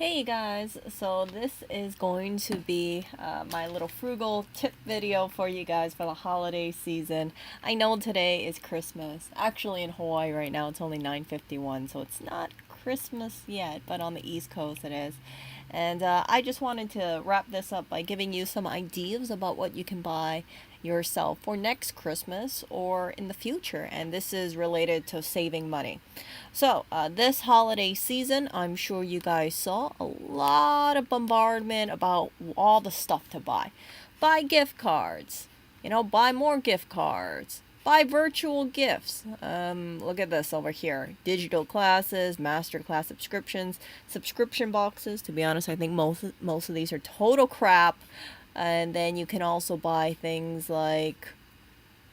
Hey guys, so this is going to be my little frugal tip video for you guys for the holiday season. I know today is Christmas. Actually in Hawaii right now it's only 9:51, so it's not Christmas yet, but on the East Coast it is. And I just wanted to wrap this up by giving you some ideas about what you can buy yourself for next Christmas or in the future. And this is related to saving money. So, this holiday season, I'm sure you guys saw a lot of bombardment about all the stuff to buy. Buy gift cards, buy more gift cards, buy virtual gifts. Look at this over here: digital classes, master class subscriptions, subscription boxes. To be honest, I think most of these are total crap. And then you can also buy things like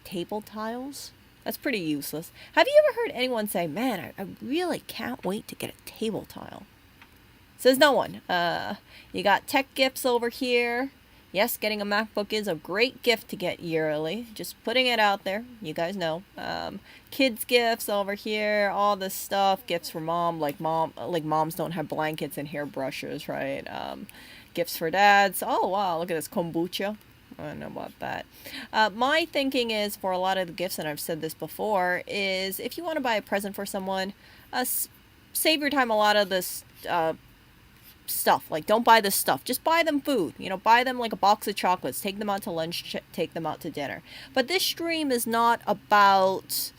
table tiles. That's pretty useless. Have you ever heard anyone say, "Man, I really can't wait to get a table tile"? Says no one. You got tech gifts over here. Yes, getting a MacBook is a great gift to get yearly. Just putting it out there. You guys know. Kids gifts over here. All this stuff. Gifts for mom. Like moms don't have blankets and hairbrushes, right? Gifts for dads. Oh wow, look at this kombucha. I don't know about that. My thinking is for a lot of the gifts, and I've said this before, is if you want to buy a present for someone, save your time a lot of this stuff. Like, don't buy this stuff. Just buy them food. Buy them like a box of chocolates. Take them out to lunch. Take them out to dinner. But this stream is not about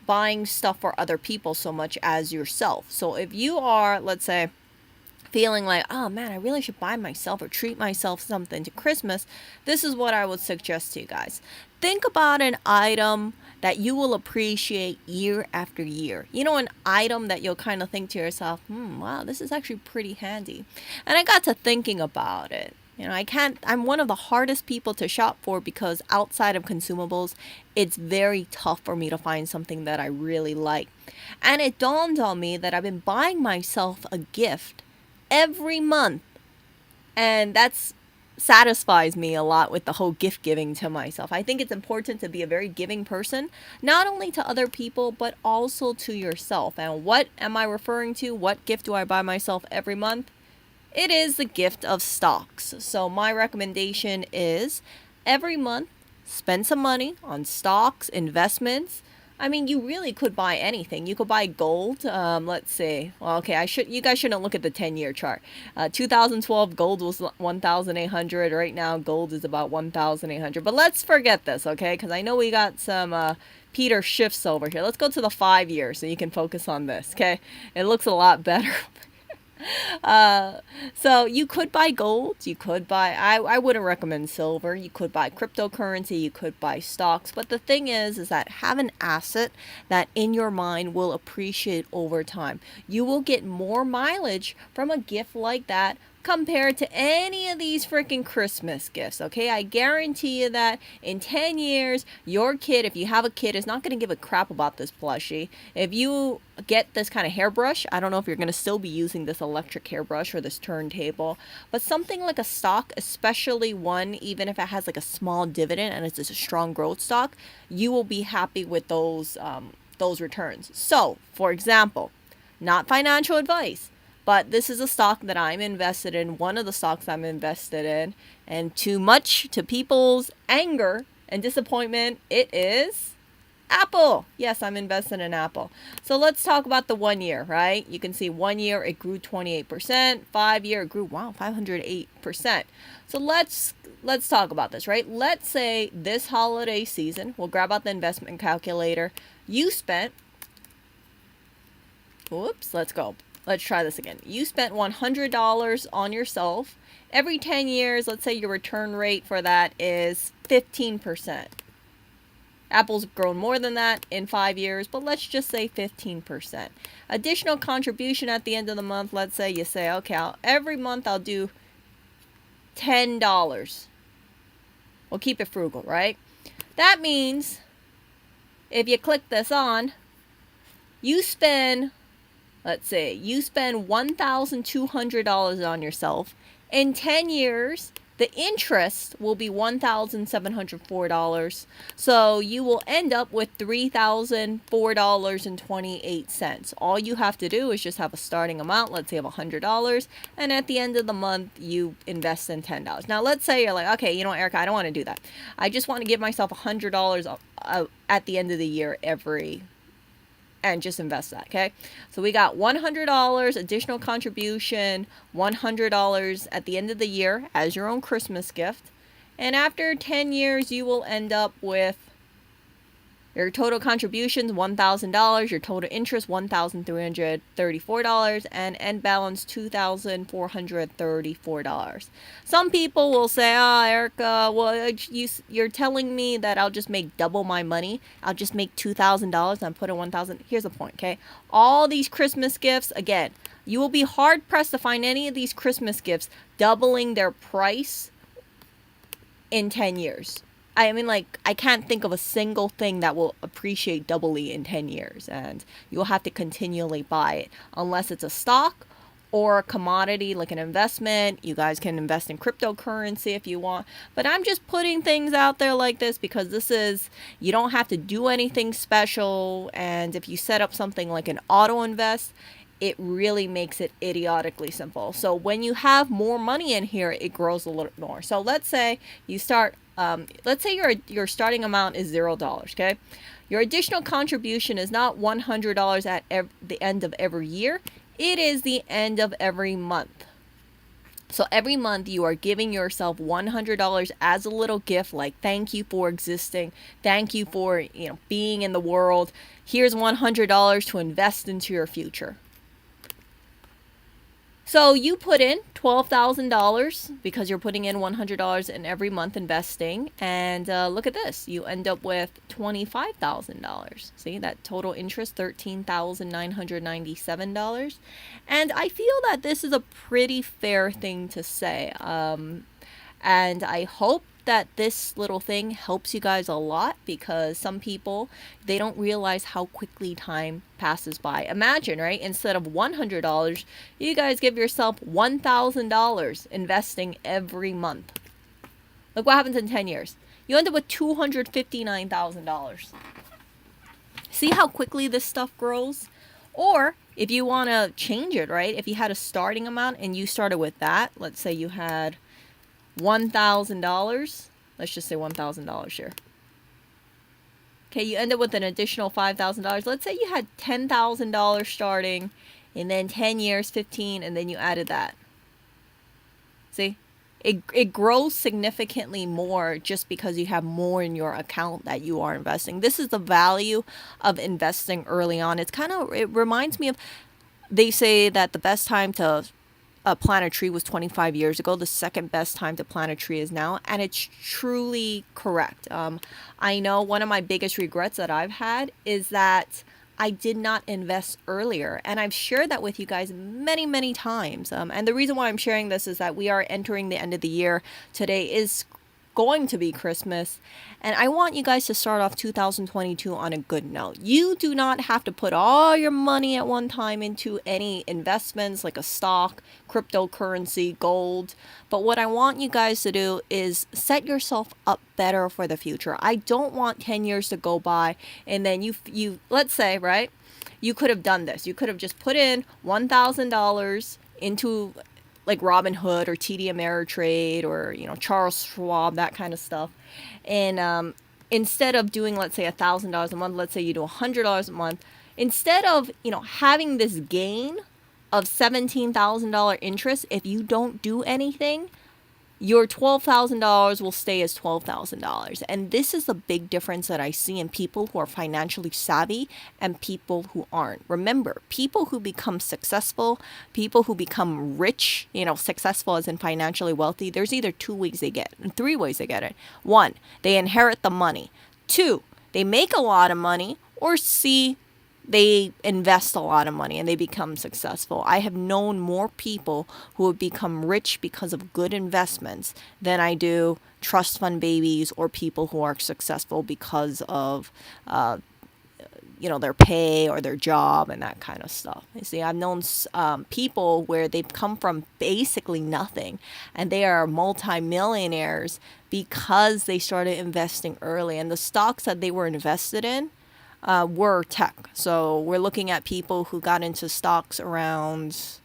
buying stuff for other people so much as yourself. So if you are, let's say, feeling like, oh man, I really should buy myself or treat myself something to Christmas, this is what I would suggest to you guys. Think about an item that you will appreciate year after year. An item that you'll kind of think to yourself, wow, this is actually pretty handy. And I got to thinking about it. I'm one of the hardest people to shop for because outside of consumables, it's very tough for me to find something that I really like. And it dawned on me that I've been buying myself a gift every month, and that's satisfies me a lot with the whole gift giving to myself. I think it's important to be a very giving person, not only to other people but also to yourself. And what am I referring to? What gift do I buy myself every month? It is the gift of stocks. So my recommendation is every month spend some money on stocks, investments. I mean, you really could buy anything. You could buy gold. Let's see. Well, okay, you guys shouldn't look at the 10-year chart. 2012 gold was 1,800. Right now, gold is about 1,800. But let's forget this, okay? Because I know we got some Peter shifts over here. Let's go to the 5 years so you can focus on this, okay? It looks a lot better. So you could buy gold. You could buy, I wouldn't recommend silver. You could buy cryptocurrency. You could buy stocks. But the thing is that have an asset that in your mind will appreciate over time. You will get more mileage from a gift like that compared to any of these freaking Christmas gifts, okay? I guarantee you that in 10 years, your kid, if you have a kid, is not going to give a crap about this plushie. If you get this kind of hairbrush, I don't know if you're going to still be using this electric hairbrush or this turntable, but something like a stock, especially one, even if it has like a small dividend and it's a strong growth stock, you will be happy with those returns. So, for example, not financial advice, but this is a stock that I'm invested in, one of the stocks I'm invested in, and too much to people's anger and disappointment, it is Apple. Yes, I'm invested in Apple. So let's talk about the 1 year, right? You can see 1 year it grew 28%, 5 year it grew 508%. So let's talk about this, right? Let's say this holiday season, we'll grab out the investment calculator. You spent Let's try this again. You spent $100 on yourself. Every 10 years, let's say your return rate for that is 15%. Apple's grown more than that in 5 years, but let's just say 15%. Additional contribution at the end of the month, let's say you say, okay, every month I'll do $10. We'll keep it frugal, right? That means if you click this on, you spend $1,200 on yourself. In 10 years, The interest will be $1,704. So you will end up with $3,004.28. All you have to do is just have a starting amount. Let's say you have $100. And at the end of the month, you invest in $10. Now, let's say you're like, okay, you know, Erica, I don't want to do that. I just want to give myself $100 at the end of the year and just invest that, okay? So we got $100 additional contribution, $100 at the end of the year as your own Christmas gift. And after 10 years, you will end up with your total contributions, $1,000, your total interest, $1,334, and end balance, $2,434. Some people will say, oh, Erica, well, you're telling me that I'll just make double my money. I'll just make $2,000 and put in $1,000. Here's the point, okay? All these Christmas gifts, again, you will be hard-pressed to find any of these Christmas gifts doubling their price in 10 years. I mean, like, I can't think of a single thing that will appreciate doubly in 10 years. And you'll have to continually buy it. Unless it's a stock or a commodity, like an investment. You guys can invest in cryptocurrency if you want. But I'm just putting things out there like this because you don't have to do anything special. And if you set up something like an auto invest, it really makes it idiotically simple. So when you have more money in here, it grows a little more. So let's say you start, let's say your starting amount is $0, okay? Your additional contribution is not $100 at the end of every year. It is the end of every month. So every month you are giving yourself $100 as a little gift, like thank you for existing, thank you for being in the world. Here's $100 to invest into your future. So you put in $12,000 because you're putting in $100 in every month investing. And look at this. You end up with $25,000. See, that total interest, $13,997. And I feel that this is a pretty fair thing to say. And I hope that this little thing helps you guys a lot because some people, they don't realize how quickly time passes by. Imagine, right? Instead of $100, you guys give yourself $1,000 investing every month. Look what happens in 10 years. You end up with $259,000. See how quickly this stuff grows? Or if you want to change it, right? If you had a starting amount and you started with that, let's say you had $1,000. Let's just say $1,000 here. Okay, you end up with an additional $5,000. Let's say you had $10,000 starting, and then 10 years, 15, and then you added that. See? It grows significantly more just because you have more in your account that you are investing. This is the value of investing early on. It reminds me of, they say that the best time to plant a tree was 25 years ago. The second best time to plant a tree is now. And it's truly correct. I know one of my biggest regrets that I've had is that I did not invest earlier. And I've shared that with you guys many, many times. And the reason why I'm sharing this is that we are entering the end of the year. Today is going to be Christmas. And I want you guys to start off 2022 on a good note. You do not have to put all your money at one time into any investments like a stock, cryptocurrency, gold. But what I want you guys to do is set yourself up better for the future. I don't want 10 years to go by and then you let's say, right? You could have done this. You could have just put in $1,000 into like Robinhood or TD Ameritrade or, Charles Schwab, that kind of stuff. And instead of doing, let's say, $1,000 a month, let's say you do $100 a month, instead of, having this gain of $17,000 interest, if you don't do anything, your $12,000 will stay as $12,000. And this is the big difference that I see in people who are financially savvy and people who aren't. Remember, people who become successful, people who become rich, successful as in financially wealthy, there's either three ways they get it. 1, they inherit the money. 2, they make a lot of money. Or C, they invest a lot of money and they become successful. I have known more people who have become rich because of good investments than I do trust fund babies or people who are successful because of their pay or their job and that kind of stuff. You see, I've known people where they've come from basically nothing and they are multimillionaires because they started investing early, and the stocks that they were invested in were tech. So we're looking at people who got into stocks around,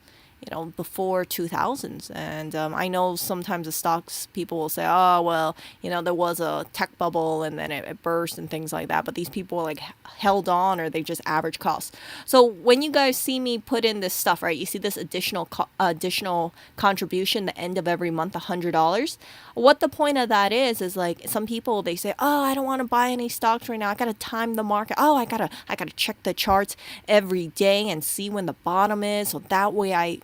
before 2000s. And I know sometimes the stocks people will say, oh, well, there was a tech bubble and then it burst and things like that. But these people like held on, or they just average cost. So when you guys see me put in this stuff, right, you see this additional contribution the end of every month, $100. What the point of that is like some people, they say, oh, I don't want to buy any stocks right now. I got to time the market. Oh, I gotta check the charts every day and see when the bottom is. So that way I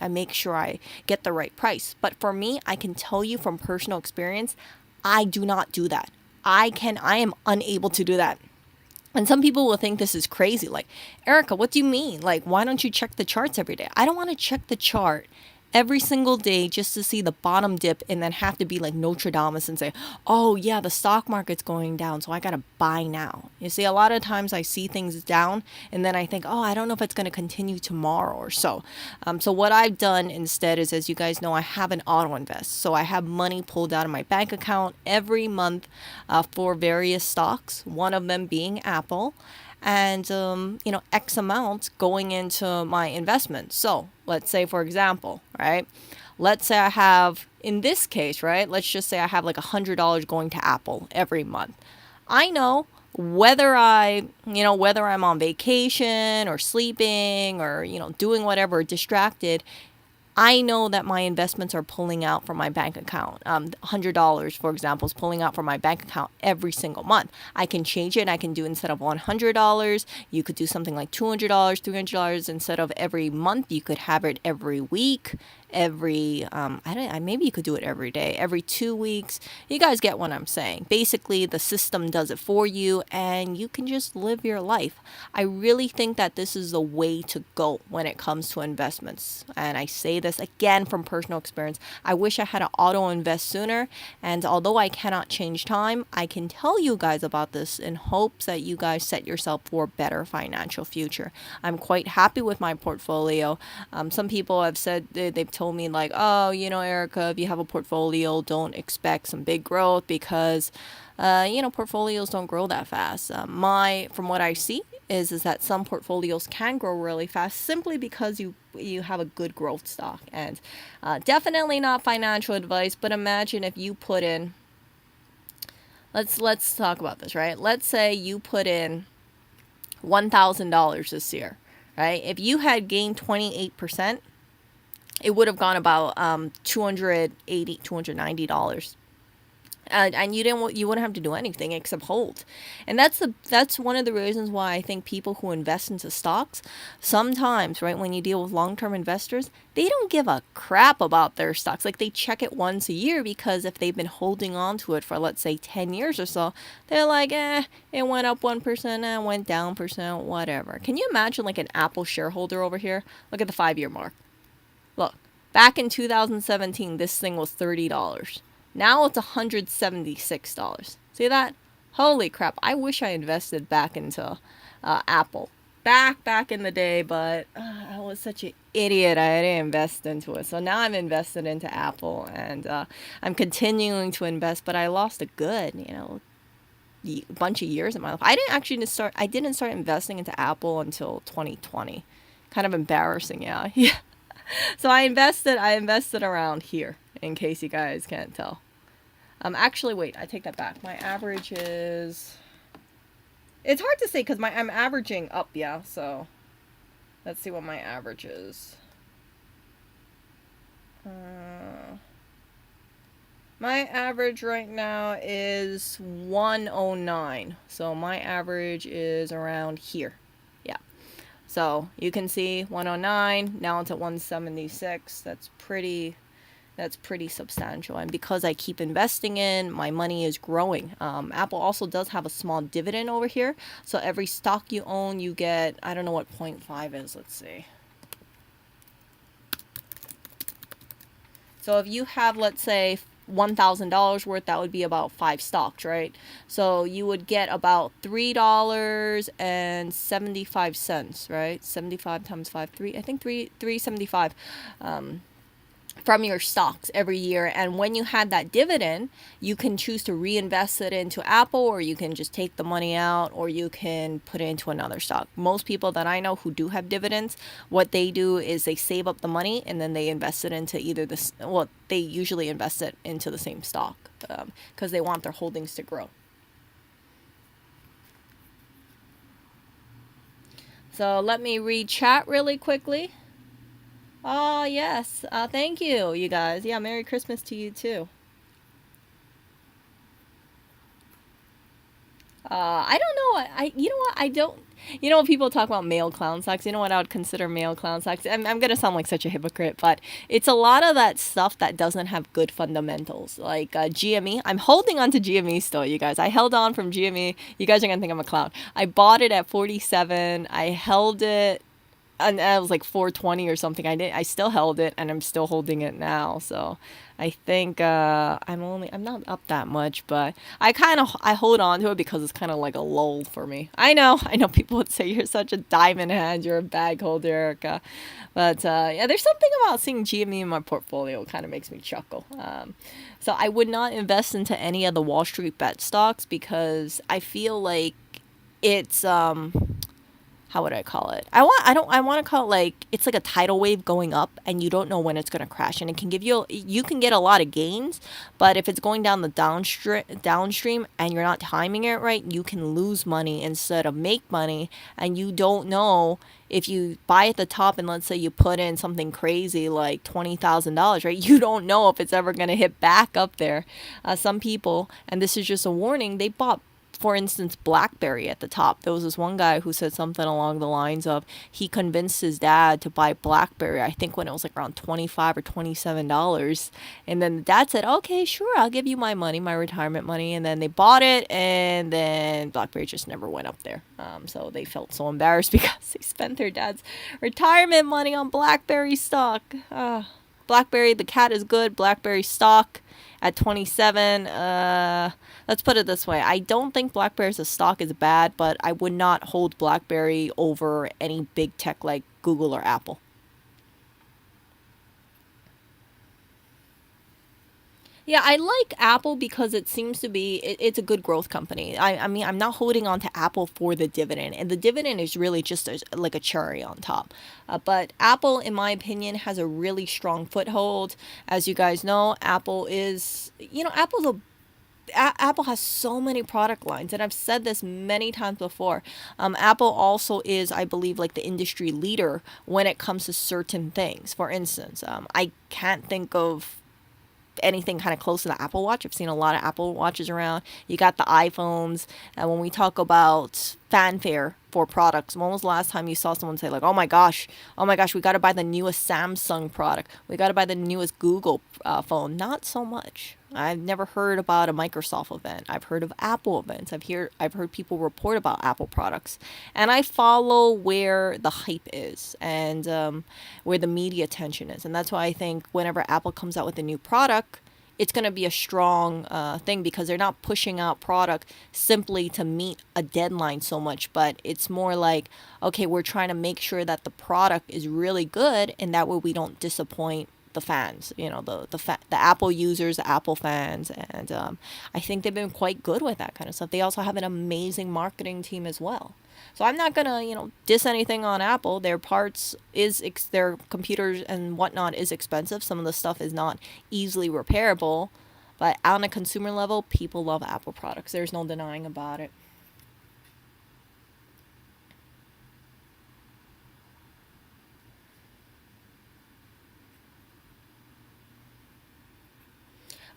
make sure I get the right price. But for me, I can tell you from personal experience, I do not do that. I am unable to do that. And some people will think this is crazy. Like, Erica, what do you mean? Like, why don't you check the charts every day? I don't want to check the chart every single day just to see the bottom dip and then have to be like Nostradamus and say, oh yeah, the stock market's going down, so I gotta buy now. You see, a lot of times I see things down and then I think, oh, I don't know if it's going to continue tomorrow or so. So what I've done instead is, as you guys know, I have an auto invest. So I have money pulled out of my bank account every month for various stocks, one of them being Apple, and X amount going into my investment. So let's say, for example, right, let's say I have, in this case, right, let's just say I have like $100 going to Apple every month. I know whether I'm on vacation or sleeping or doing whatever, distracted, I know that my investments are pulling out from my bank account. $100, for example, is pulling out from my bank account every single month. I can change it. And I can do, instead of $100, you could do something like $200, $300. Instead of every month, you could have it every week, maybe you could do it every day, every 2 weeks. You guys get what I'm saying. Basically, the system does it for you and you can just live your life. I really think that this is the way to go when it comes to investments. And I say this again from personal experience. I wish I had an auto invest sooner. And although I cannot change time, I can tell you guys about this in hopes that you guys set yourself for a better financial future. I'm quite happy with my portfolio. Some people have said, they've told me like, oh, Erica, if you have a portfolio, don't expect some big growth because, portfolios don't grow that fast. From what I see is that some portfolios can grow really fast simply because you have a good growth stock. And definitely not financial advice, but imagine if you put in, let's talk about this, right? Let's say you put in $1,000 this year, right? If you had gained 28%, it would have gone about $290. And you wouldn't have to do anything except hold. And that's one of the reasons why I think people who invest into stocks, sometimes, right, when you deal with long-term investors, they don't give a crap about their stocks. Like, they check it once a year because if they've been holding on to it for, let's say, 10 years or so, they're like, it went up 1%, went down percent, whatever. Can you imagine like an Apple shareholder over here? Look at the 5-year mark. Look, back in 2017, this thing was $30. Now it's $176. See that? Holy crap. I wish I invested back into Apple. Back in the day, but I was such an idiot. I didn't invest into it. So now I'm invested into Apple, and I'm continuing to invest, but I lost a good, bunch of years in my life. I didn't start investing into Apple until 2020. Kind of embarrassing, yeah. Yeah. So I invested around here, in case you guys can't tell. Actually, wait, I take that back. My average is, it's hard to say because I'm averaging up, yeah. So let's see what my average is. My average right now is 109. So my average is around here. Yeah. So you can see 109, now it's at 176. That's pretty substantial. And because I keep investing in, my money is growing. Apple also does have a small dividend over here. So every stock you own, you get, I don't know what 0.5 is. Let's see. So if you have, let's say, $1,000 worth, that would be about 5 stocks, right? So you would get about $3.75, right? 75 times 5, 3, I think 375 from your stocks every year. And when you had that dividend, you can choose to reinvest it into Apple, or you can just take the money out, or you can put it into another stock. Most people that I know who do have dividends, what they do is they save up the money and then they invest it into either this, well, they usually invest it into the same stock because they want their holdings to grow. So let me read chat really quickly. Oh, yes. Thank you, you guys. Yeah, Merry Christmas to you too. I don't know. You know what? I don't. You know, when people talk about male clown socks, you know what I would consider male clown socks? I'm going to sound like such a hypocrite, but it's a lot of that stuff that doesn't have good fundamentals. Like GME. I'm holding on to GME still, you guys. I held on from GME. You guys are going to think I'm a clown. I bought it at 47. I held it, and it was like 420 or something. I still held it, and I'm still holding it now. So I think I'm not up that much, but I hold on to it because it's kind of like a lull for me. I know people would say you're such a diamond hand, you're a bag holder, Erica, but yeah, there's something about seeing GME in my portfolio kind of makes me chuckle. So I would not invest into any of the Wall Street bet stocks because I feel like it's how would I call it? I want to call it like it's like a tidal wave going up and you don't know when it's going to crash, and it can give you can get a lot of gains, but if it's going down the downstream and you're not timing it right, you can lose money instead of make money, and you don't know if you buy at the top and let's say you put in something crazy like $20,000, right? You don't know if it's ever going to hit back up there. Some people, and this is just a warning, they bought, for instance, BlackBerry at the top. There was this one guy who said something along the lines of he convinced his dad to buy BlackBerry, I think when it was like around $25 or $27. And then the dad said, okay, sure, I'll give you my money, my retirement money. And then they bought it, and then BlackBerry just never went up there. So they felt so embarrassed because they spent their dad's retirement money on BlackBerry stock. BlackBerry, the cat is good. BlackBerry stock at 27. Let's put it this way. I don't think BlackBerry as a stock is bad, but I would not hold BlackBerry over any big tech like Google or Apple. Yeah, I like Apple because it seems to be it's a good growth company. I mean, I'm not holding on to Apple for the dividend, and the dividend is really just like a cherry on top. But Apple, in my opinion, has a really strong foothold. As you guys know, Apple has so many product lines, and I've said this many times before. Apple also is, I believe, like the industry leader when it comes to certain things. For instance, I can't think of anything kind of close to the Apple Watch. I've seen a lot of Apple Watches around. You got the iPhones. And when we talk about fanfare for products, when was the last time you saw someone say like, oh my gosh, we got to buy the newest Samsung product. We got to buy the newest Google phone. Not so much. I've never heard about a Microsoft event. I've heard of Apple events. I've heard people report about Apple products, and I follow where the hype is and where the media attention is, and that's why I think whenever Apple comes out with a new product, it's going to be a strong thing because they're not pushing out product simply to meet a deadline so much, but it's more like, okay, we're trying to make sure that the product is really good, and that way we don't disappoint the fans, the Apple users, the Apple fans, and I think they've been quite good with that kind of stuff. They also have an amazing marketing team as well. So I'm not gonna, diss anything on Apple. Their parts their computers and whatnot is expensive. Some of the stuff is not easily repairable, but on a consumer level, people love Apple products. There's no denying about it.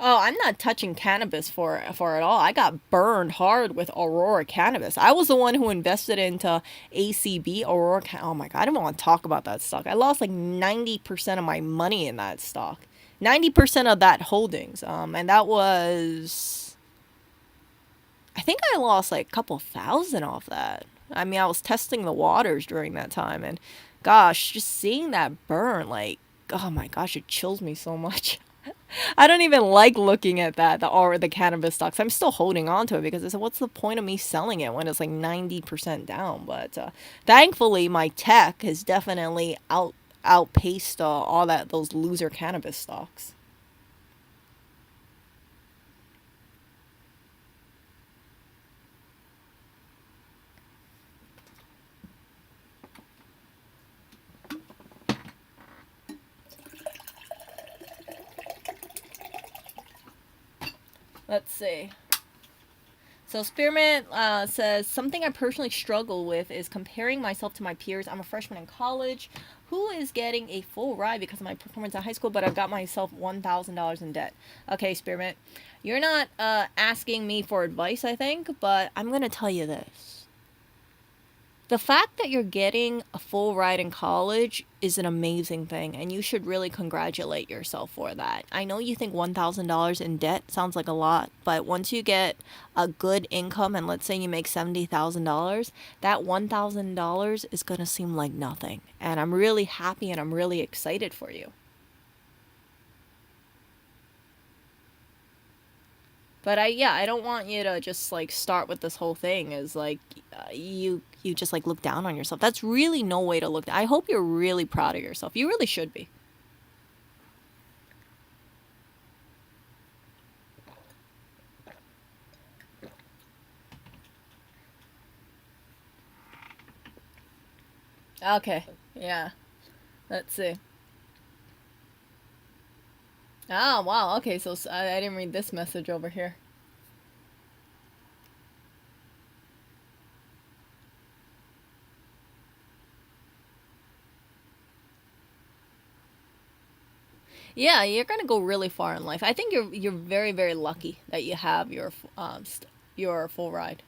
Oh, I'm not touching cannabis for it all. I got burned hard with Aurora cannabis. I was the one who invested into ACB Aurora. Oh my god, I don't want to talk about that stock. I lost like 90% of my money in that stock. 90% of that holdings. And that was, I think I lost like a couple thousand off that. I mean, I was testing the waters during that time, and gosh, just seeing that burn, like, oh my gosh, it chills me so much. I don't even like looking at that, the cannabis stocks. I'm still holding on to it because I said, what's the point of me selling it when it's like 90% down? But thankfully, my tech has definitely outpaced all those loser cannabis stocks. Let's see. So Spearmint says, something I personally struggle with is comparing myself to my peers. I'm a freshman in college who is getting a full ride because of my performance in high school, but I've got myself $1,000 in debt. Okay, Spearmint, you're not asking me for advice, I think, but I'm going to tell you this. The fact that you're getting a full ride in college is an amazing thing, and you should really congratulate yourself for that. I know you think $1,000 in debt sounds like a lot, but once you get a good income, and let's say you make $70,000, that $1,000 is going to seem like nothing. And I'm really happy and I'm really excited for you. But I don't want you to just like start with this whole thing as like you just like look down on yourself. That's really no way to look down. I hope you're really proud of yourself. You really should be. Okay. Yeah. Let's see. Oh, wow. Okay, so I didn't read this message over here. Yeah, you're gonna go really far in life. I think you're very very lucky that you have your full ride.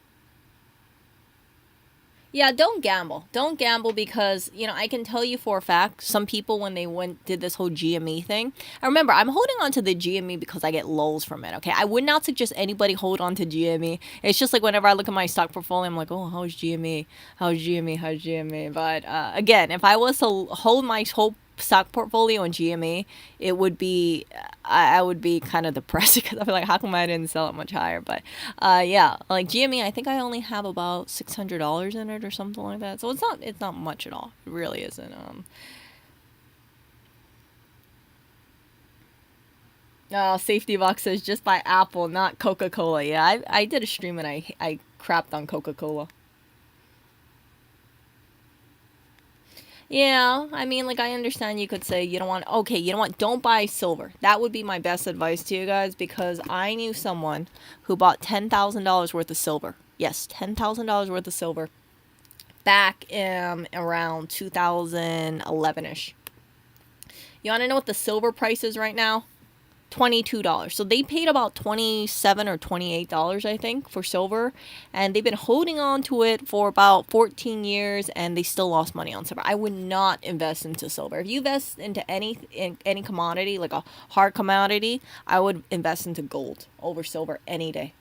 Yeah, don't gamble. Don't gamble because, I can tell you for a fact, some people when they did this whole GME thing. I remember I'm holding on to the GME because I get lulls from it, okay? I would not suggest anybody hold on to GME. It's just like whenever I look at my stock portfolio, I'm like, "Oh, how's GME? How's GME? How's GME?" But again, if I was to hold my whole stock portfolio in GME, it would be I would be kind of depressed because I'd be like, how come I didn't sell it much higher? But yeah, like GME, I think I only have about $600 in it or something like that. So it's not much at all. It really isn't. Safety box says just buy Apple, not Coca Cola. Yeah, I did a stream and I crapped on Coca Cola. Yeah, I mean, like, I understand you could say don't buy silver. That would be my best advice to you guys because I knew someone who bought $10,000 worth of silver. Yes, $10,000 worth of silver back in around 2011 ish. You want to know what the silver price is right now? $22. So they paid about $27 or $28, I think, for silver, and they've been holding on to it for about 14 years, and they still lost money on silver. I would not invest into silver. If you invest into any commodity, like a hard commodity, I would invest into gold over silver any day.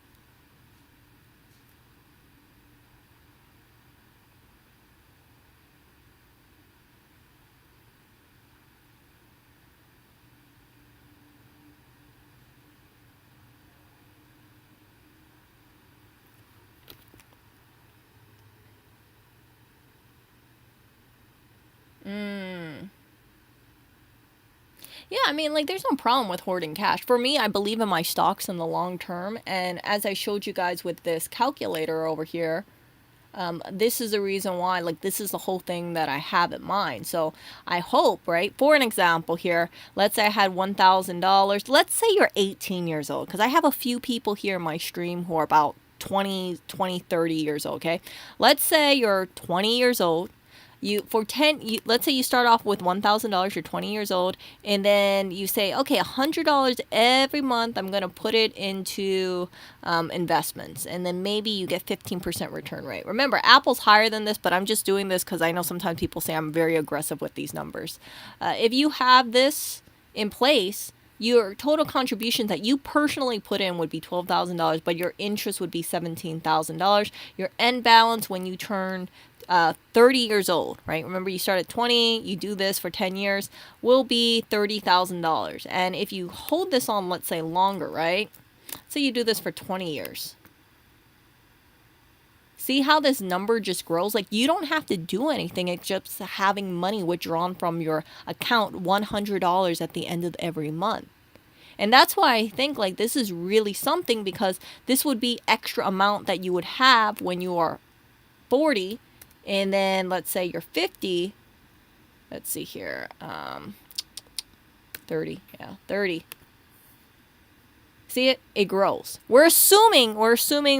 Mm. Yeah, I mean, like, there's no problem with hoarding cash. For me, I believe in my stocks in the long term. And as I showed you guys with this calculator over here, this is the reason why, like, this is the whole thing that I have in mind. So I hope, right? For an example here, let's say I had $1,000. Let's say you're 18 years old, because I have a few people here in my stream who are about 30 years old, okay? Let's say you're 20 years old. Let's say you start off with $1,000, you're 20 years old, and then you say, okay, $100 every month I'm going to put it into investments, and then maybe you get 15% return rate. Remember, Apple's higher than this, but I'm just doing this because I know sometimes people say I'm very aggressive with these numbers. If you have this in place, your total contributions that you personally put in would be $12,000, but your interest would be $17,000. Your end balance when you turn 30 years old, right? Remember, you start at 20, you do this for 10 years, will be $30,000. And if you hold this on, let's say longer, right? So you do this for 20 years. See how this number just grows? Like, you don't have to do anything. It's just having money withdrawn from your account, $100 at the end of every month. And that's why I think like this is really something, because this would be extra amount that you would have when you are 40, and then let's say you're 50. Let's see here. 30. Yeah, 30. See it? It grows. We're assuming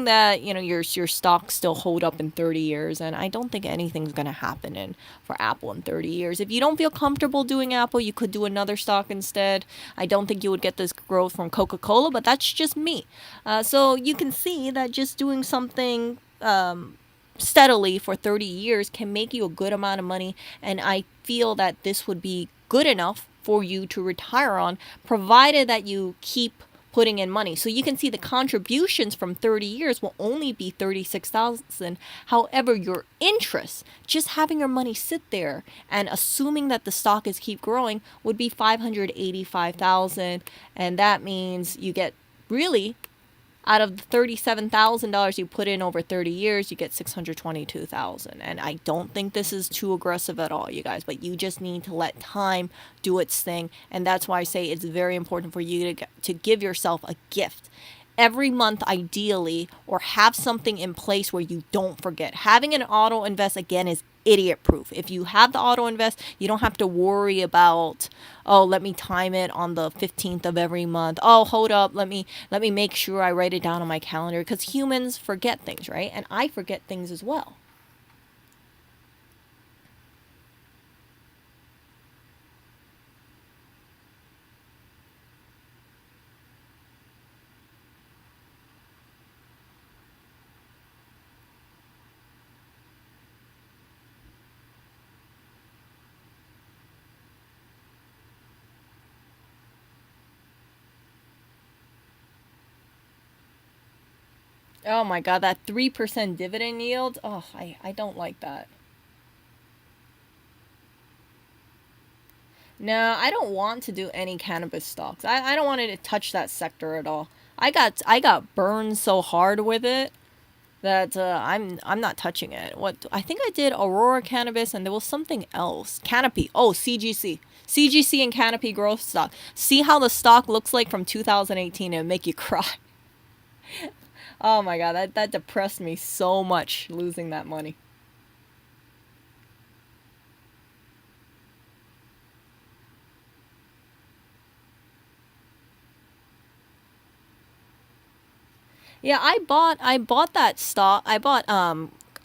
that, you know, your stocks still hold up in 30 years, and I don't think anything's going to happen for Apple in 30 years. If you don't feel comfortable doing Apple, you could do another stock instead. I don't think you would get this growth from Coca-Cola, but that's just me. So you can see that just doing something steadily for 30 years can make you a good amount of money, and I feel that this would be good enough for you to retire on, provided that you keep putting in money. So you can see the contributions from 30 years will only be $36,000. However, your interest, just having your money sit there and assuming that the stock is keep growing, would be $585,000, and that means you get really, out of the $37,000 you put in over 30 years, you get $622,000. And I don't think this is too aggressive at all, you guys, but you just need to let time do its thing. And that's why I say it's very important for you to give yourself a gift every month, ideally, or have something in place where you don't forget. Having an auto invest, again, is idiot proof. If you have the auto invest, you don't have to worry about, oh, let me time it on the 15th of every month. Oh, hold up, let me make sure I write it down on my calendar, because humans forget things, right? And I forget things as well. Oh my God, that 3% dividend yield. Oh, I don't like that. No, I don't want to do any cannabis stocks. I don't want to touch that sector at all. I got burned so hard with it that I'm not touching it. What I think I did Aurora Cannabis, and there was something else. Canopy. Oh, CGC. CGC and Canopy growth stock. See how the stock looks like from 2018 and make you cry. Oh my God, that depressed me so much, losing that money. Yeah, I bought that stock. I bought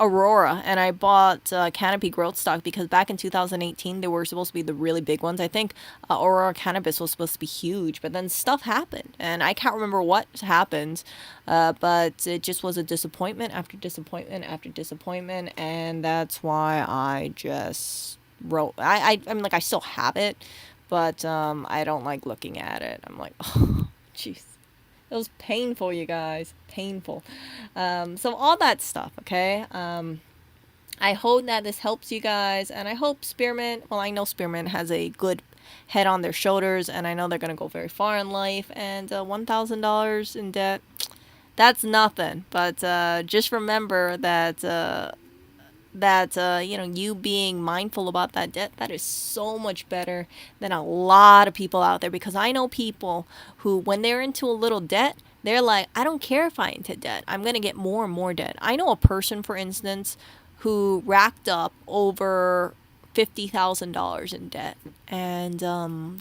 Aurora, and I bought Canopy growth stock, because back in 2018 they were supposed to be the really big ones. I think Aurora Cannabis was supposed to be huge, but then stuff happened, and I can't remember what happened. But it just was a disappointment after disappointment after disappointment, and that's why I just wrote. I'm like, I still have it, but I don't like looking at it. I'm like, oh, jeez. It was painful, you guys. Painful. So all that stuff, okay? I hope that this helps you guys, and I hope Spearmint, well, I know Spearmint has a good head on their shoulders, and I know they're going to go very far in life, and $1,000 in debt, that's nothing. But just remember that you know, you being mindful about that debt, that is so much better than a lot of people out there, because I know people who, when they're into a little debt, they're like, I don't care if I into debt, I'm going to get more and more debt. I know a person, for instance, who racked up over $50,000 in debt, and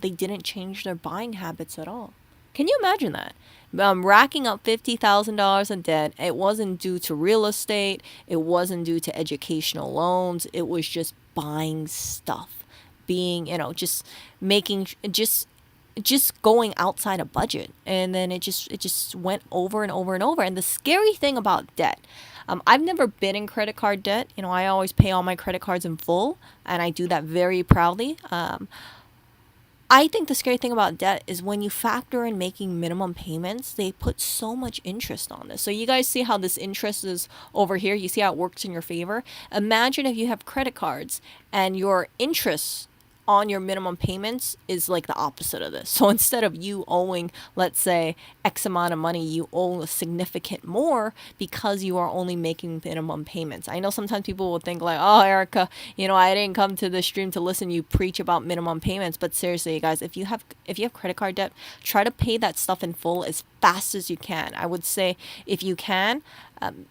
they didn't change their buying habits at all. Can you imagine that? Racking up $50,000 in debt. It wasn't due to real estate. It wasn't due to educational loans. It was just buying stuff, being, you know, just making, just going outside a budget, and then it just went over and over and over. And the scary thing about debt, I've never been in credit card debt. You know, I always pay all my credit cards in full, and I do that very proudly. I think the scary thing about debt is when you factor in making minimum payments, they put so much interest on this. So you guys see how this interest is over here? You see how it works in your favor? Imagine if you have credit cards and your interest on your minimum payments is like the opposite of this. So instead of you owing, let's say, X amount of money, you owe a significant more because you are only making minimum payments. I know sometimes people will think like, oh, Erica, I didn't come to the stream to listen you preach about minimum payments. But seriously, you guys, if you have credit card debt, try to pay that stuff in full as fast as you can. I would say if you can,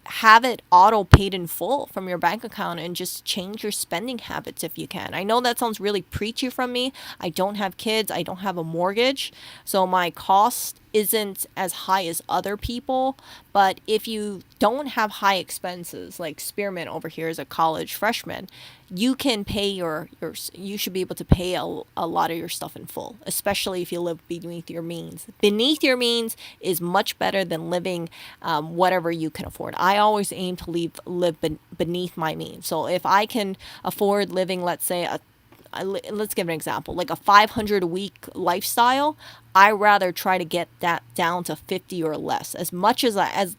have it auto paid in full from your bank account and just change your spending habits if you can. I know that sounds really preachy from me. I don't have kids, I don't have a mortgage, so my cost isn't as high as other people. But if you don't have high expenses, like Spearmint over here is a college freshman, you can pay you should be able to pay a lot of your stuff in full, especially if you live beneath your means. Beneath your means is much better than living whatever you can afford. I always aim to live beneath my means. So if I can afford living, let's say, let's give an example, like a 500 a week lifestyle, I rather try to get that down to 50 or less, as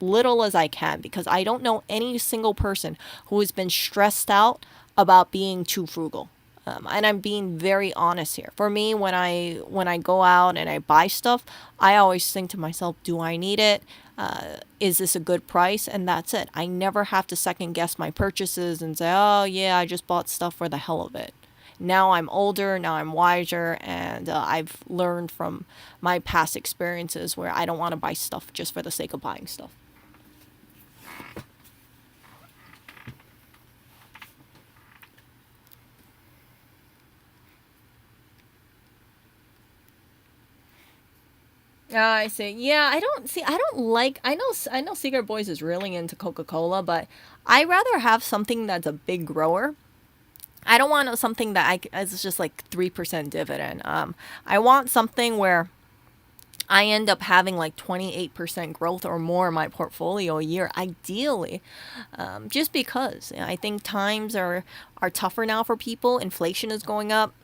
little as I can, because I don't know any single person who has been stressed out about being too frugal. And I'm being very honest here. For me, when I go out and I buy stuff, I always think to myself, do I need it? Is this a good price? And that's it. I never have to second guess my purchases and say, oh yeah, I just bought stuff for the hell of it. Now I'm older, now I'm wiser, and I've learned from my past experiences where I don't want to buy stuff just for the sake of buying stuff. I see. Yeah, I don't see. I don't like. I know. I know. Secret Boys is really into Coca-Cola, but I rather have something that's a big grower. I don't want something that it's just like 3% dividend. I want something where I end up having like 28% growth or more in my portfolio a year, ideally. Just because I think times are tougher now for people. Inflation is going up.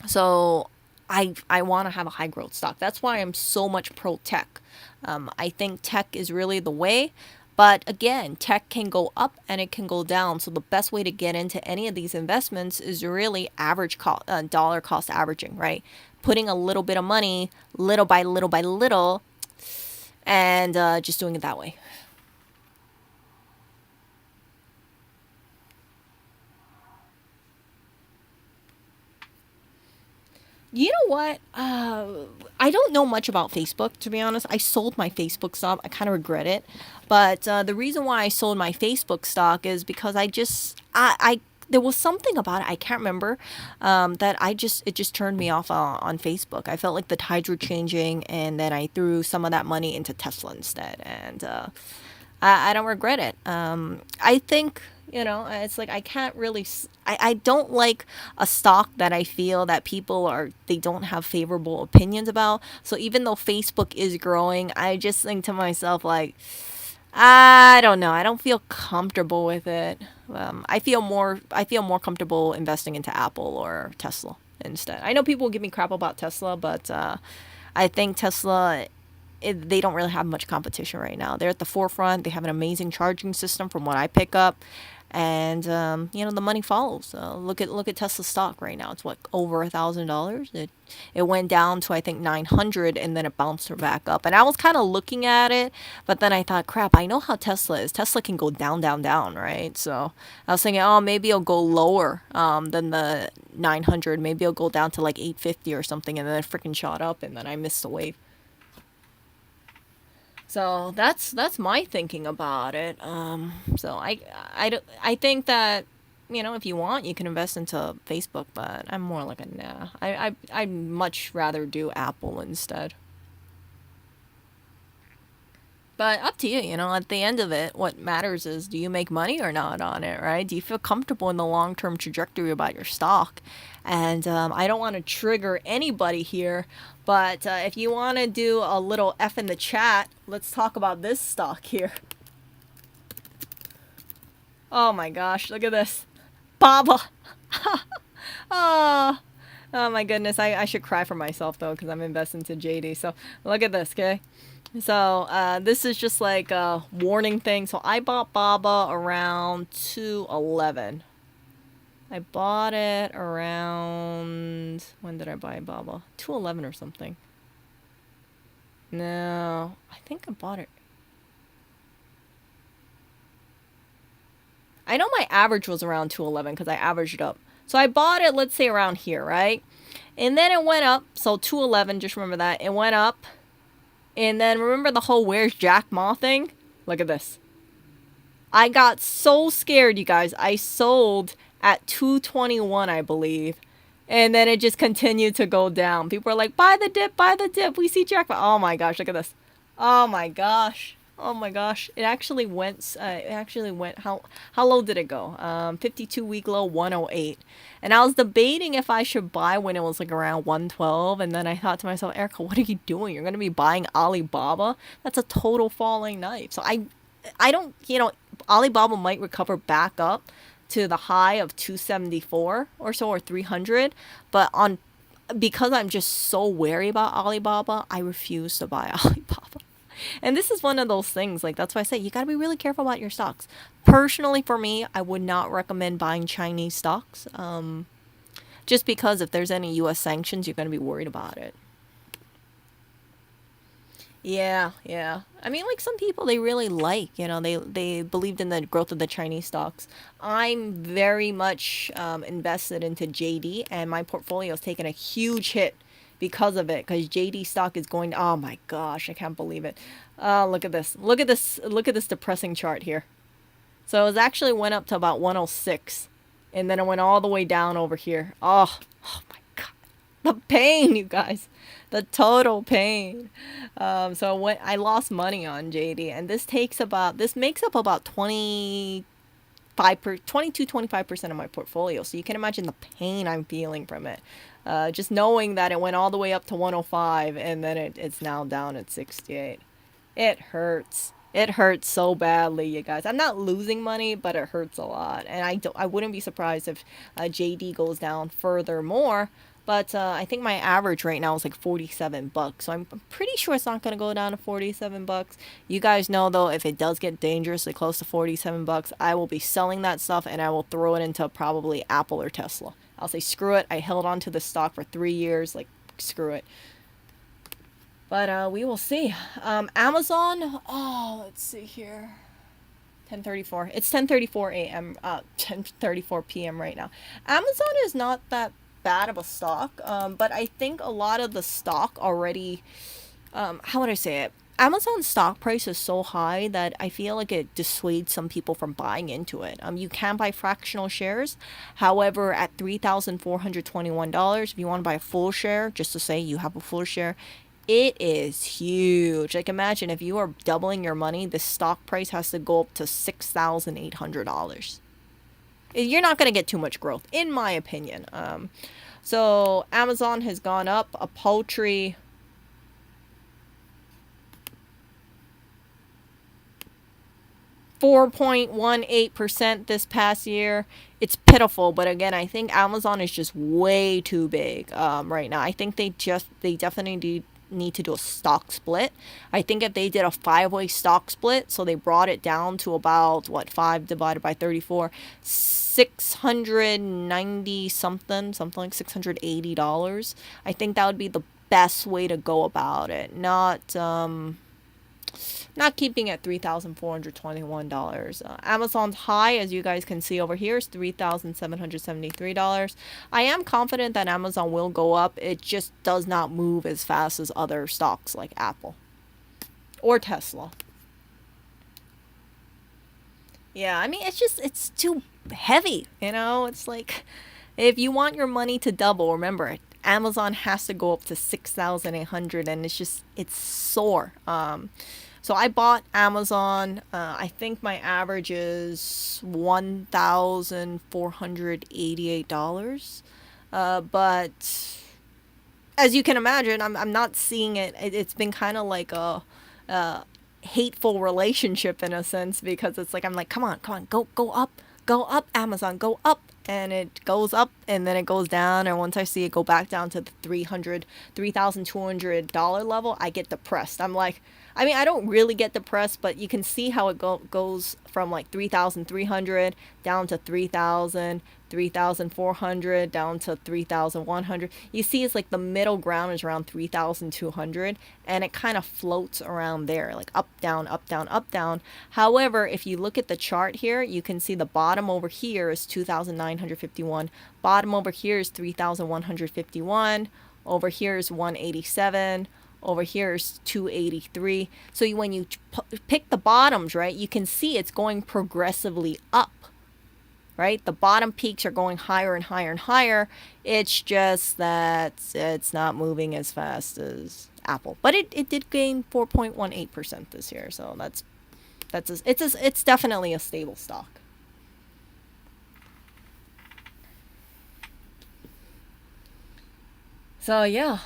So I want to have a high growth stock. That's why I'm so much pro tech. I think tech is really the way. But again, tech can go up and it can go down. So the best way to get into any of these investments is really dollar cost averaging, right? Putting a little bit of money, little by little by little, and just doing it that way. You know what? I don't know much about Facebook, to be honest. I sold my Facebook stock. I kind of regret it. But the reason why I sold my Facebook stock is because there was something about it, I can't remember, that it just turned me off on Facebook. I felt like the tides were changing, and then I threw some of that money into Tesla instead. And I don't regret it. I think, it's like I can't really, I don't like a stock that I feel that they don't have favorable opinions about. So even though Facebook is growing, I just think to myself, like, I don't know. I don't feel comfortable with it. I feel more comfortable investing into Apple or Tesla instead. I know people give me crap about Tesla, but I think Tesla, they don't really have much competition right now. They're at the forefront. They have an amazing charging system from what I pick up. And the money follows. Look at Tesla stock right now. It's what, over $1,000. It went down to, I think, 900, and then it bounced her back up. And I was kind of looking at it, but then I thought, crap, I know how Tesla is. Tesla can go down, down, down, right? So I was thinking, oh, maybe it'll go lower than the 900. Maybe it'll go down to like 850 or something, and then it freaking shot up, and then I missed the wave. So that's my thinking about it. So I think that, if you want, you can invest into Facebook, but I'm more like a nah. I'd much rather do Apple instead. But up to you, at the end of it, what matters is, do you make money or not on it, right? Do you feel comfortable in the long term trajectory about your stock? And I don't want to trigger anybody here, but if you want to do a little F in the chat, let's talk about this stock here. Oh my gosh, look at this. Baba. Oh, Oh my goodness, I should cry for myself though because I'm invested into JD. So look at this, okay? So this is just like a warning thing. So I bought Baba around 211. I bought it around, when did I buy Baba? 211 or something. No, I think I bought it. I know my average was around 211 because I averaged it up. So I bought it, let's say around here, right? And then it went up. So 211, just remember that. It went up. And then remember the whole where's Jack Ma thing? Look at this. I got so scared, you guys. I sold at 221, I believe. And then it just continued to go down. People are like, buy the dip, buy the dip. We see Jack Ma. Oh my gosh, look at this. Oh my gosh. Oh my gosh. It actually went, how low did it go? 52-week low, 108. And I was debating if I should buy when it was like around 112. And then I thought to myself, Erica, what are you doing? You're going to be buying Alibaba? That's a total falling knife. So I don't, Alibaba might recover back up to the high of 274 or so, or 300. But because I'm just so wary about Alibaba, I refuse to buy Alibaba. And this is one of those things, like, that's why I say you got to be really careful about your stocks. Personally, for me, I would not recommend buying Chinese stocks. Just because if there's any U.S. sanctions, you're going to be worried about it. Yeah, yeah. I mean, like some people, they really they believed in the growth of the Chinese stocks. I'm very much invested into JD, and my portfolio has taken a huge hit because of it. Because JD stock is going. Oh my gosh, I can't believe it. Look at this. Look at this. Look at this depressing chart here. So it actually went up to about 106, and then it went all the way down over here. Oh my god, the pain, you guys. The total pain. So when I lost money on JD, and this makes up about 25% of my portfolio. So you can imagine the pain I'm feeling from it. Just knowing that it went all the way up to 105 and then it's now down at 68. It hurts. It hurts so badly, you guys. I'm not losing money, but it hurts a lot. And I wouldn't be surprised if JD goes down furthermore. But I think my average right now is like 47 bucks. So I'm pretty sure it's not going to go down to 47 bucks. You guys know, though, if it does get dangerously close to 47 bucks, I will be selling that stuff and I will throw it into probably Apple or Tesla. I'll say, screw it. I held on to the stock for 3 years. Like, screw it. But we will see. Amazon. Oh, let's see here. 10:34. It's 10:34 a.m. 10:34 p.m. right now. Amazon is not that bad of a stock, but I think a lot of the stock already, how would I say it? Amazon's stock price is so high that I feel like it dissuades some people from buying into it. You can buy fractional shares. However, at $3,421, if you want to buy a full share, just to say you have a full share, it is huge. Like, imagine if you are doubling your money, the stock price has to go up to $6,800. You're not going to get too much growth, in my opinion. So Amazon has gone up a paltry 4.18% this past year. It's pitiful, but again, I think Amazon is just way too big right now. I think they definitely need to do a stock split. I think if they did a 5-way stock split, so they brought it down to about 5 divided by 34, 690 something like $680. I think that would be the best way to go about it. Not keeping it $3,421. Amazon's high, as you guys can see over here, is $3,773. I am confident that Amazon will go up. It just does not move as fast as other stocks like Apple or Tesla. Yeah, I mean, it's too heavy, It's like, if you want your money to double, remember, Amazon has to go up to 6,800, and it's sore. So I bought Amazon. I think my average is $1,488. But as you can imagine, I'm not seeing it. It's been kind of like a hateful relationship in a sense, because it's like, I'm like, come on, go up, Amazon, go up. and it goes up and then it goes down, and once I see it go back down to the $3,200 level, I get depressed. I'm like, I mean, I don't really get depressed, but you can see how it goes from like 3,300 down to 3,000, 3,400 down to 3,100. You see, it's like the middle ground is around 3,200, and it kind of floats around there, like up, down, up, down, up, down. However, if you look at the chart here, you can see the bottom over here is 2,951. Bottom over here is 3,151. Over here is 187. Over here is 283. So when you pick the bottoms, right, you can see it's going progressively up. Right? The bottom peaks are going higher and higher and higher. It's just that it's not moving as fast as Apple. But it did gain 4.18% this year. So it's definitely a stable stock. So yeah.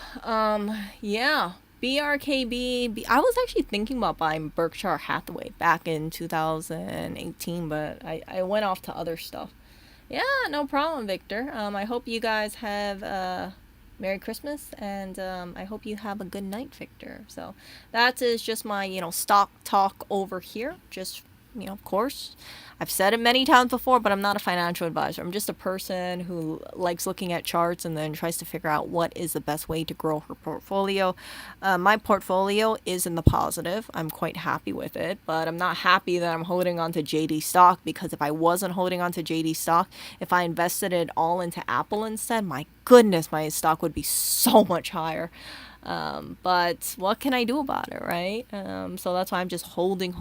BRKB. I was actually thinking about buying Berkshire Hathaway back in 2018, but I went off to other stuff. Yeah, no problem, Victor. I hope you guys have Merry Christmas, and I hope you have a good night, Victor. So that is just my, stock talk over here. Just, of course, I've said it many times before, but I'm not a financial advisor. I'm just a person who likes looking at charts and then tries to figure out what is the best way to grow her portfolio. My portfolio is in the positive. I'm quite happy with it, but I'm not happy that I'm holding on to JD stock, because if I wasn't holding on to JD stock, if I invested it all into Apple instead, my goodness, my stock would be so much higher. But what can I do about it, right? So that's why I'm just holding.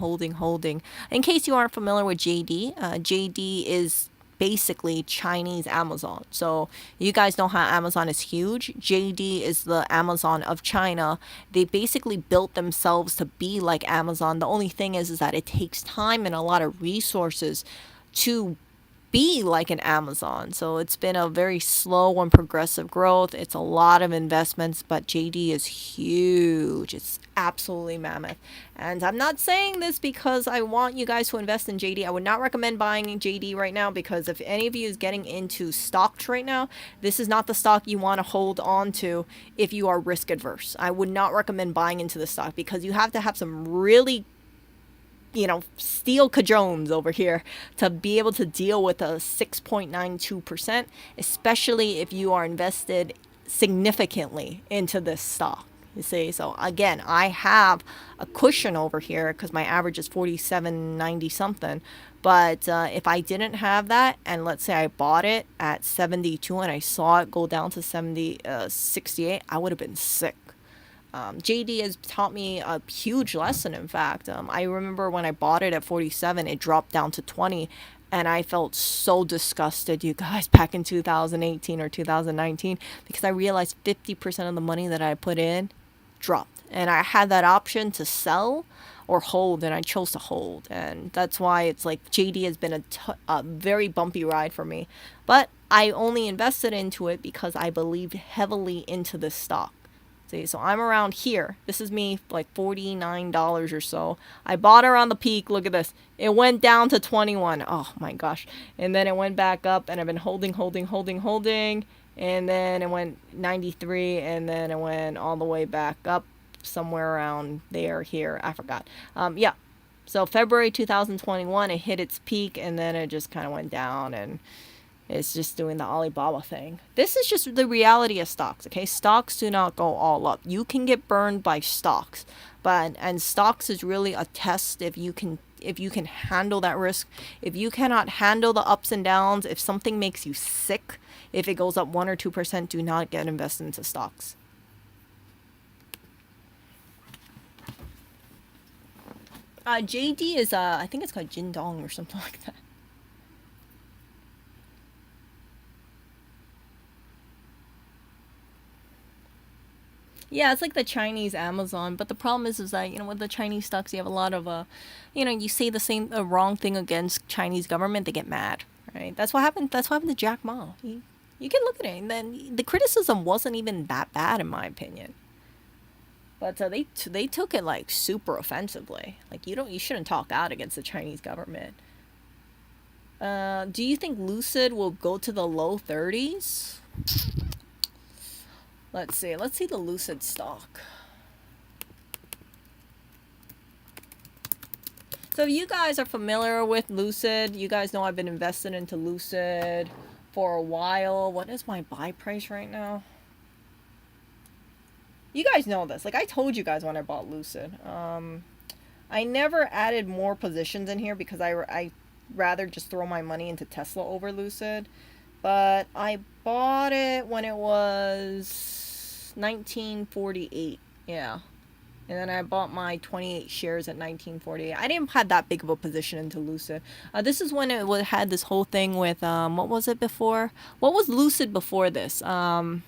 In case you aren't familiar with JD, JD is basically Chinese Amazon. So you guys know how Amazon is huge. JD is the Amazon of China. They basically built themselves to be like Amazon. The only thing is that it takes time and a lot of resources to be like an Amazon. So it's been a very slow and progressive growth. It's a lot of investments, but JD is huge. It's absolutely mammoth. And I'm not saying this because I want you guys to invest in JD. I would not recommend buying JD right now, because if any of you is getting into stocks right now, this is not the stock you want to hold on to if you are risk adverse. I would not recommend buying into the stock, because you have to have some really steel cajones over here to be able to deal with a 6.92%, especially if you are invested significantly into this stock. You see, so again, I have a cushion over here because my average is 47.90 something. But if I didn't have that, and let's say I bought it at 72 and I saw it go down to 68, I would have been sick. JD has taught me a huge lesson, in fact. I remember when I bought it at 47, it dropped down to 20, and I felt so disgusted, you guys, back in 2018 or 2019, because I realized 50% of the money that I put in dropped. And I had that option to sell or hold, and I chose to hold. And that's why it's like JD has been a very bumpy ride for me. But I only invested into it because I believed heavily into this stock. See, so I'm around here. This is me, like $49 or so. I bought around the peak. Look at this. It went down to 21. Oh my gosh. And then it went back up, and I've been holding. And then it went 93, and then it went all the way back up somewhere around there, here. I forgot. Yeah. So February 2021, it hit its peak, and then it just kind of went down, and it's just doing the Alibaba thing. This is just the reality of stocks, okay? Stocks do not go all up. You can get burned by stocks, and stocks is really a test if you can handle that risk. If you cannot handle the ups and downs, if something makes you sick, if it goes up 1 or 2%, do not get invested into stocks. JD is I think it's called Jindong or something like that. Yeah, it's like the Chinese Amazon, but the problem is that with the Chinese stocks, you have a lot of you say the wrong thing against Chinese government, they get mad, right? That's what happened. That's what happened to Jack Ma. You can look at it, and then the criticism wasn't even that bad, in my opinion. But they took it like super offensively. Like you shouldn't talk out against the Chinese government. Do you think Lucid will go to the low 30s? Let's see. Let's see the Lucid stock. So if you guys are familiar with Lucid, you guys know I've been invested into Lucid for a while. What is my buy price right now? You guys know this. Like, I told you guys when I bought Lucid. I never added more positions in here because I rather just throw my money into Tesla over Lucid. But I bought it when it was 1948. Yeah. And then I bought my 28 shares at 1948. I didn't have that big of a position into Lucid. This is when it had this whole thing with, what was it before? What was Lucid before this? Oh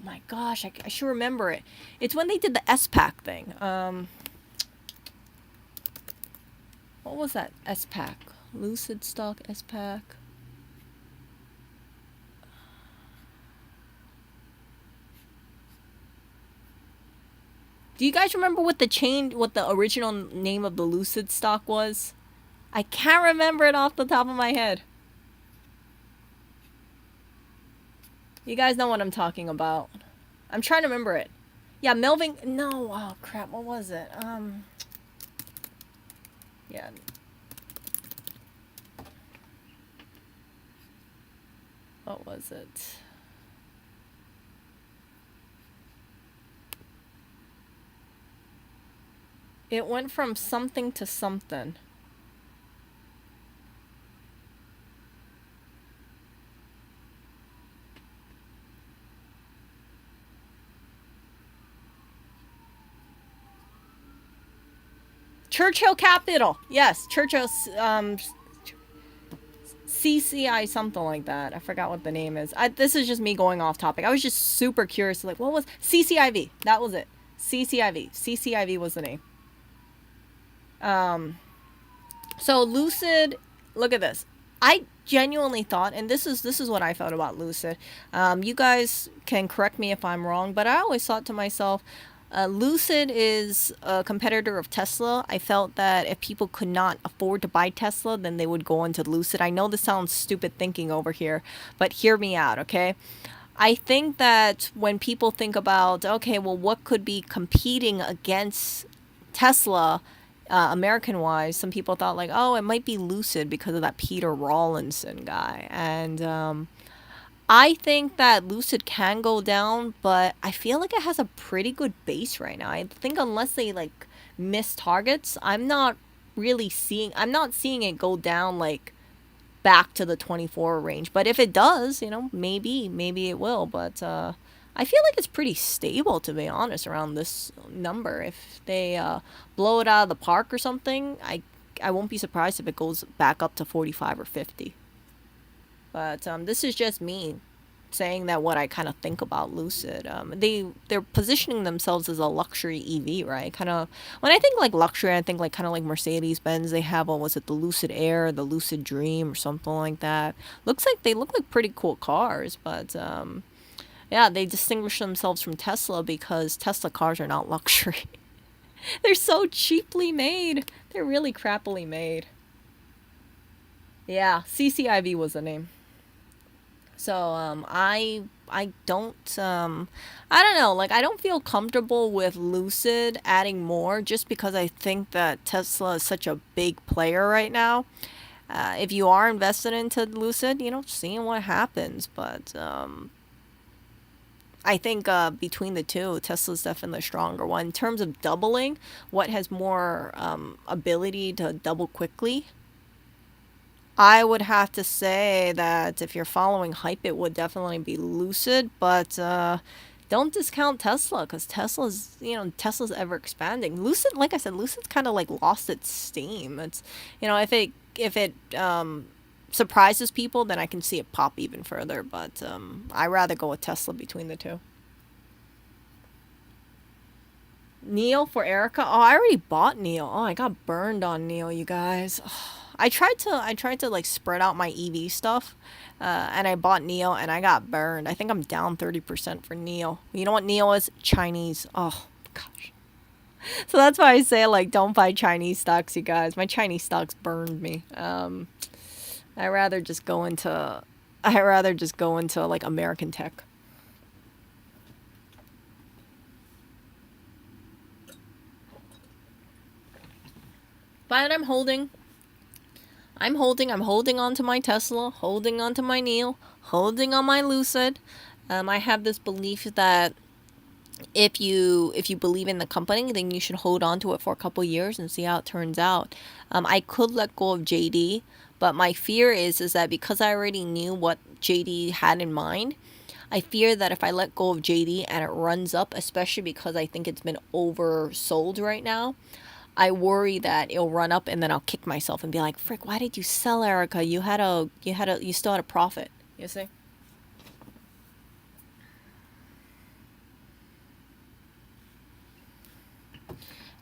my gosh, I should remember it. It's when they did the S-Pack thing. What was that S-Pack? Lucid stock S-Pack. Do you guys remember what the original name of the Lucid stock was? I can't remember it off the top of my head. You guys know what I'm talking about. I'm trying to remember it. Yeah, Melvin. No, oh crap. What was it? Yeah. What was it? It went from something to something. Churchill Capital. Yes, Churchill CCI something like that. I forgot what the name is. This is just me going off topic. I was just super curious. Like, what was CCIV? That was it. CCIV. CCIV was the name. So Lucid, look at this. I genuinely thought, and this is what I felt about Lucid. You guys can correct me if I'm wrong, but I always thought to myself, Lucid is a competitor of Tesla. I felt that if people could not afford to buy Tesla, then they would go into Lucid. I know this sounds stupid thinking over here, but hear me out, okay? I think that when people think about, okay, well, what could be competing against Tesla, American wise, some people thought like, oh, it might be Lucid because of that Peter Rawlinson guy. And I think that Lucid can go down, but I feel like it has a pretty good base right now. I think unless they like miss targets, I'm not seeing it go down like back to the 24 range. But if it does, maybe it will. But I feel like it's pretty stable, to be honest, around this number. If they blow it out of the park or something, I won't be surprised if it goes back up to 45 or 50. But this is just me saying that what I kind of think about Lucid. They're positioning themselves as a luxury EV, right? Kind of when I think like luxury, I think like kind of like Mercedes Benz. They have what was it, the Lucid Air, the Lucid Dream, or something like that. They look like pretty cool cars, but yeah, they distinguish themselves from Tesla because Tesla cars are not luxury. They're so cheaply made. They're really crappily made. Yeah, CCIV was the name. So I don't know, like I don't feel comfortable with Lucid adding more just because I think that Tesla is such a big player right now. If you are invested into Lucid, seeing what happens, but I think between the two, Tesla's definitely the stronger one. In terms of doubling, what has more ability to double quickly? I would have to say that if you're following hype, it would definitely be Lucid, but don't discount Tesla because Tesla's ever expanding. Lucid, like I said, Lucid's kind of like lost its steam. It's if it surprises people, then I can see it pop even further. But I rather go with Tesla between the two. Neo for Erica. Oh, I already bought Neo. Oh, I got burned on Neo, you guys. I tried to like spread out my EV stuff, and I bought Neo and I got burned. I think I'm down 30% for Neo. You know what Neo is? Chinese. Oh gosh. So that's why I say, like, don't buy Chinese stocks, you guys. My Chinese stocks burned me. I rather just go into I rather just go into like American tech. But I'm holding on to my Tesla, holding on to my Neil, holding on my Lucid. I have this belief that if you believe in the company, then you should hold on to it for a couple years and see how it turns out. I could let go of JD, but my fear is that because I already knew what JD had in mind, I fear that if I let go of JD and it runs up, especially because I think it's been oversold right now, I worry that it'll run up and then I'll kick myself and be like, "Frick, why did you sell, Erica? You still had a profit." You see?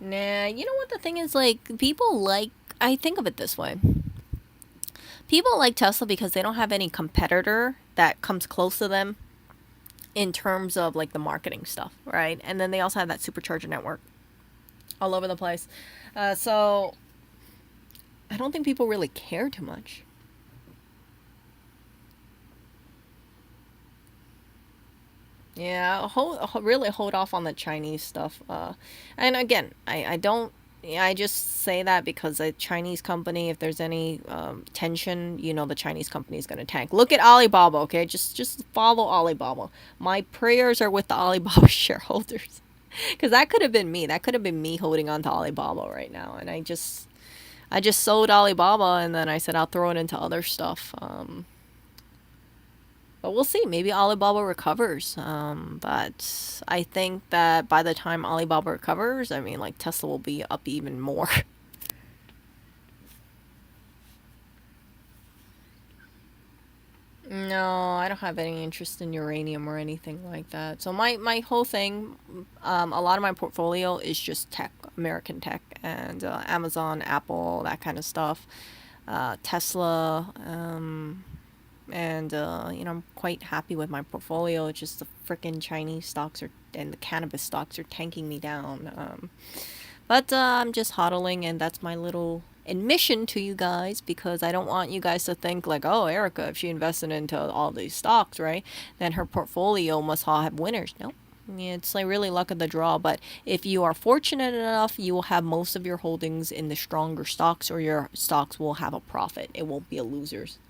Nah, you know what the thing is, like, I think of it this way. People like Tesla because they don't have any competitor that comes close to them in terms of like the marketing stuff, right? And then they also have that supercharger network all over the place. So I don't think people really care too much. Yeah, really hold off on the Chinese stuff. And again, I don't. Yeah, I just say that because a Chinese company, if there's any tension, the Chinese company is going to tank. Look at Alibaba, okay? Just follow Alibaba. My prayers are with the Alibaba shareholders, because that could have been me. That could have been me holding on to Alibaba right now, and I just sold Alibaba, and then I said I'll throw it into other stuff. But we'll see. Maybe Alibaba recovers. But I think that by the time Alibaba recovers, I mean, like, Tesla will be up even more. No, I don't have any interest in uranium or anything like that. So my whole thing, a lot of my portfolio is just tech, American tech, and Amazon, Apple, that kind of stuff. Tesla, and I'm quite happy with my portfolio. It's just the freaking Chinese stocks are and the cannabis stocks are tanking me down. But I'm just hodling, and that's my little admission to you guys, because I don't want you guys to think like, oh, Erica, if she invested into all these stocks, right, then her portfolio must all have winners. No. Yeah, it's like really luck of the draw. But if you are fortunate enough, you will have most of your holdings in the stronger stocks, or your stocks will have a profit. It won't be a losers.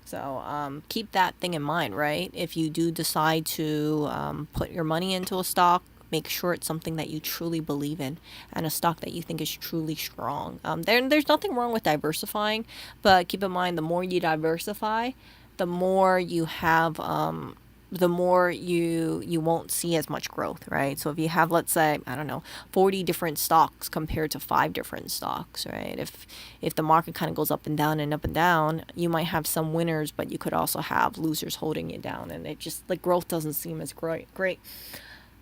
So keep that thing in mind, right? If you do decide to put your money into a stock, make sure it's something that you truly believe in, and a stock that you think is truly strong. There's nothing wrong with diversifying, but keep in mind, the more you diversify, the more you have the more you won't see as much growth, right? So if you have, let's say, I don't know, 40 different stocks compared to 5 different stocks, right? If the market kind of goes up and down and up and down, you might have some winners, but you could also have losers holding it down, and it just, like, growth doesn't seem as great.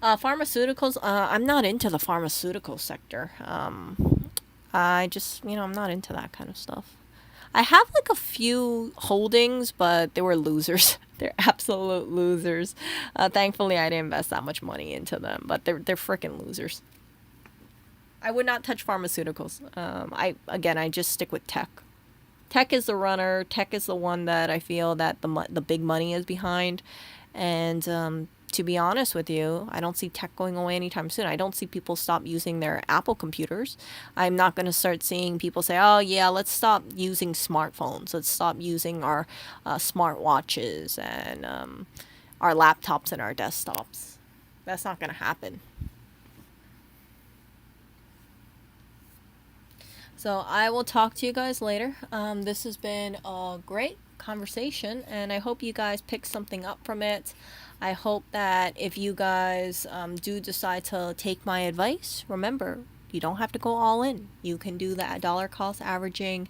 Pharmaceuticals, I'm not into the pharmaceutical sector. I just, I'm not into that kind of stuff. I have like a few holdings, but they were losers. They're absolute losers. Thankfully, I didn't invest that much money into them, but they're freaking losers. I would not touch pharmaceuticals. I just stick with tech. Tech is the runner. Tech is the one that I feel that the big money is behind, and to be honest with you, I don't see tech going away anytime soon. I don't see people stop using their Apple computers. I'm not going to start seeing people say, oh, yeah, let's stop using smartphones. Let's stop using our smartwatches and our laptops and our desktops. That's not going to happen. So I will talk to you guys later. This has been a great conversation, and I hope you guys pick something up from it. I hope that if you guys do decide to take my advice, remember, you don't have to go all in. You can do that dollar cost averaging,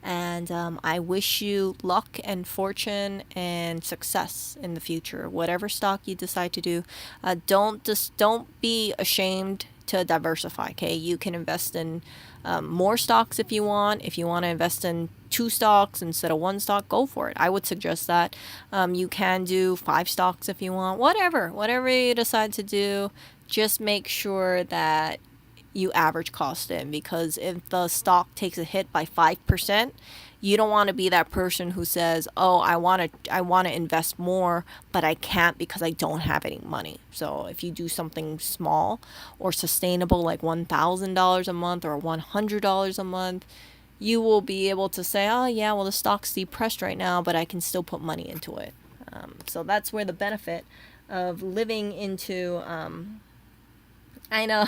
and I wish you luck and fortune and success in the future. Whatever stock you decide to do, don't be ashamed to diversify. Okay, you can invest in more stocks if you want. If you want to invest in 2 stocks instead of 1 stock, go for it. I would suggest that. You can do 5 stocks if you want. Whatever you decide to do, just make sure that you average cost in, because if the stock takes a hit by 5%, you don't want to be that person who says, "Oh, I want to invest more, but I can't because I don't have any money." So, if you do something small or sustainable like $1,000 a month or $100 a month, you will be able to say, "Oh, yeah, well the stock's depressed right now, but I can still put money into it." So that's where the benefit of living into I know.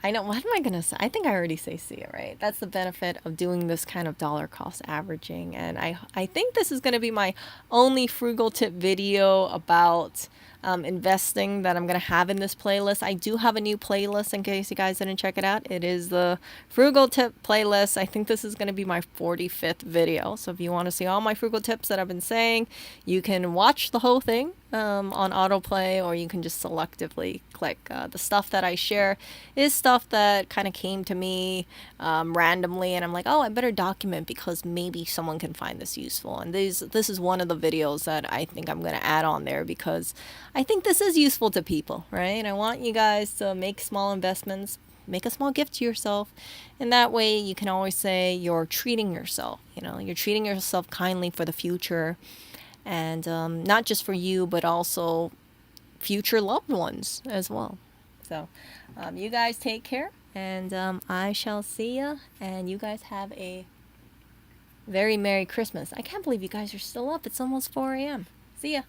What am I going to say? I think I already see it, right? That's the benefit of doing this kind of dollar cost averaging. And I think this is going to be my only frugal tip video about investing that I'm going to have in this playlist. I do have a new playlist in case you guys didn't check it out. It is the frugal tip playlist. I think this is going to be my 45th video. So if you want to see all my frugal tips that I've been saying, you can watch the whole thing on autoplay, or you can just selectively click. The stuff that I share is stuff that kind of came to me randomly, and I'm like, oh, I better document because maybe someone can find this useful. And this is one of the videos that I think I'm going to add on there because I think this is useful to people, right? I want you guys to make small investments, make a small gift to yourself, and that way you can always say you're treating yourself. You're treating yourself kindly for the future, and not just for you, but also future loved ones as well. So you guys take care, and I shall see ya, and you guys have a very Merry Christmas. I can't believe you guys are still up. It's almost 4 a.m. See ya.